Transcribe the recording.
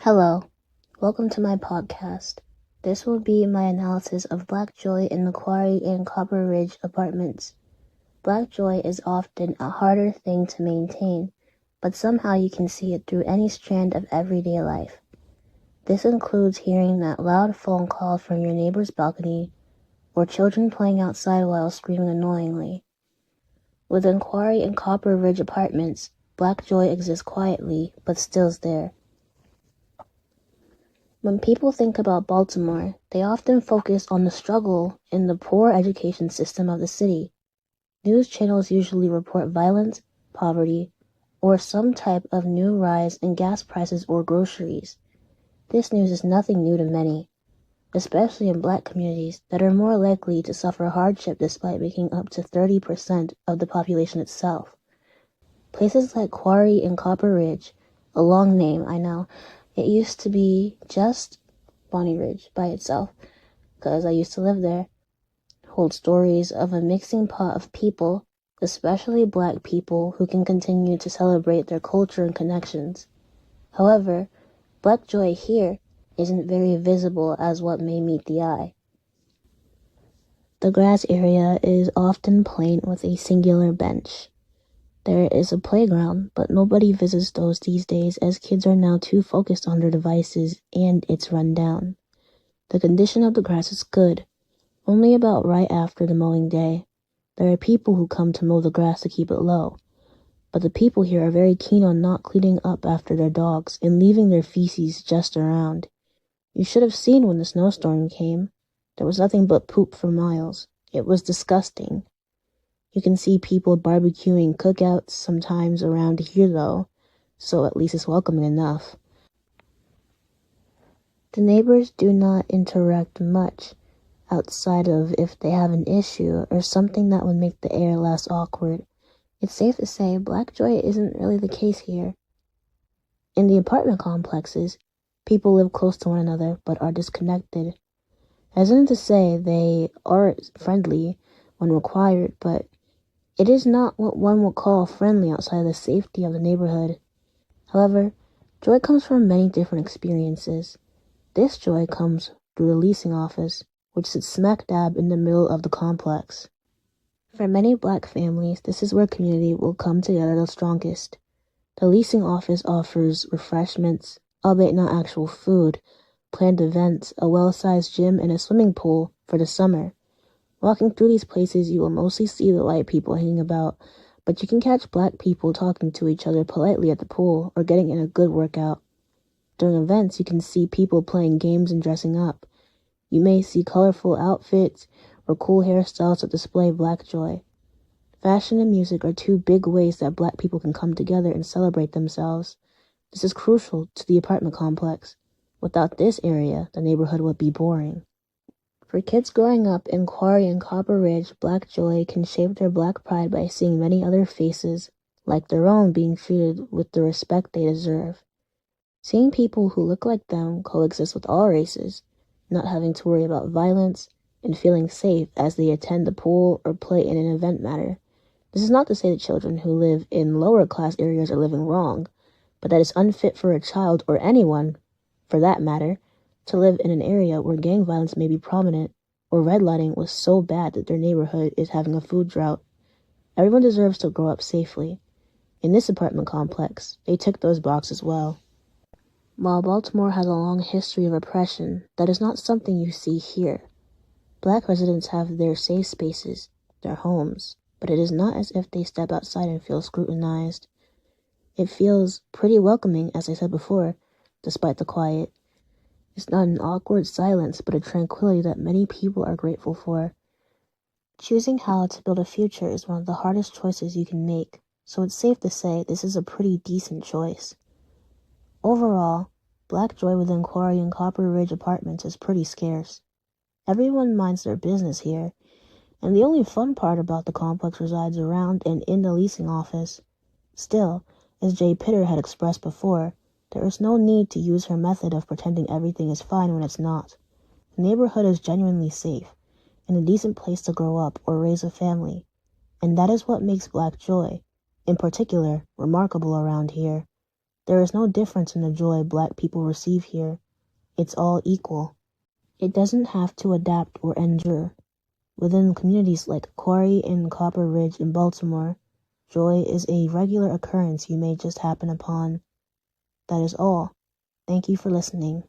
Hello, welcome to my podcast. This will be my analysis of Black Joy in the Quarry and Copper Ridge apartments. Black joy is often a harder thing to maintain, but somehow you can see it through any strand of everyday life. This includes hearing that loud phone call from your neighbor's balcony, or children playing outside while screaming annoyingly. Within Quarry and Copper Ridge apartments, Black joy exists quietly, but still's there. When people think about Baltimore, they often focus on the struggle in the poor education system of the city. News channels usually report violence, poverty, or some type of new rise in gas prices or groceries. This news is nothing new to many, especially in Black communities that are more likely to suffer hardship despite making up to 30% of the population itself. Places like Quarry and Copper Ridge, a long name, I know, it used to be just Bonnie Ridge by itself, because I used to live there, hold stories of a mixing pot of people, especially Black people who can continue to celebrate their culture and connections. However, Black joy here isn't very visible as what may meet the eye. The grass area is often plain with a singular bench. There is a playground, but nobody visits those these days as kids are now too focused on their devices and it's run down. The condition of the grass is good, only about right after the mowing day. There are people who come to mow the grass to keep it low, but the people here are very keen on not cleaning up after their dogs and leaving their feces just around. You should have seen when the snowstorm came. There was nothing but poop for miles. It was disgusting. You can see people barbecuing cookouts sometimes around here though, so at least it's welcoming enough. The neighbors do not interact much, outside of if they have an issue or something that would make the air less awkward. It's safe to say Black joy isn't really the case here. In the apartment complexes, people live close to one another but are disconnected. As in to say they are friendly when required, but it is not what one would call friendly outside of the safety of the neighborhood. However, joy comes from many different experiences. This joy comes through the leasing office, which sits smack dab in the middle of the complex. For many Black families, this is where community will come together the strongest. The leasing office offers refreshments, albeit not actual food, planned events, a well-sized gym, and a swimming pool for the summer. Walking through these places, you will mostly see the white people hanging about, but you can catch Black people talking to each other politely at the pool or getting in a good workout. During events, you can see people playing games and dressing up. You may see colorful outfits or cool hairstyles that display Black joy. Fashion and music are two big ways that Black people can come together and celebrate themselves. This is crucial to the apartment complex. Without this area, the neighborhood would be boring. For kids growing up in Quarry and Copper Ridge, Black joy can shape their Black pride by seeing many other faces, like their own, being treated with the respect they deserve. Seeing people who look like them coexist with all races, not having to worry about violence, and feeling safe as they attend the pool or play in an event matter. This is not to say that children who live in lower class areas are living wrong, but that it's unfit for a child or anyone, for that matter, to live in an area where gang violence may be prominent or redlining was so bad that their neighborhood is having a food drought. Everyone deserves to grow up safely. In this apartment complex, they tick those boxes well. While Baltimore has a long history of oppression, that is not something you see here. Black residents have their safe spaces, their homes, but it is not as if they step outside and feel scrutinized. It feels pretty welcoming, as I said before, despite the quiet. It's not an awkward silence, but a tranquility that many people are grateful for. Choosing how to build a future is one of the hardest choices you can make, so it's safe to say this is a pretty decent choice. Overall, Black joy within Quarry and Copper Ridge apartments is pretty scarce. Everyone minds their business here, and the only fun part about the complex resides around and in the leasing office. Still, as Jay Pitter had expressed before, there is no need to use her method of pretending everything is fine when it's not. The neighborhood is genuinely safe, and a decent place to grow up or raise a family, and that is what makes Black joy, in particular, remarkable around here. There is no difference in the joy Black people receive here. It's all equal. It doesn't have to adapt or endure. Within communities like Quarry and Copper Ridge in Baltimore, joy is a regular occurrence you may just happen upon. That is all. Thank you for listening.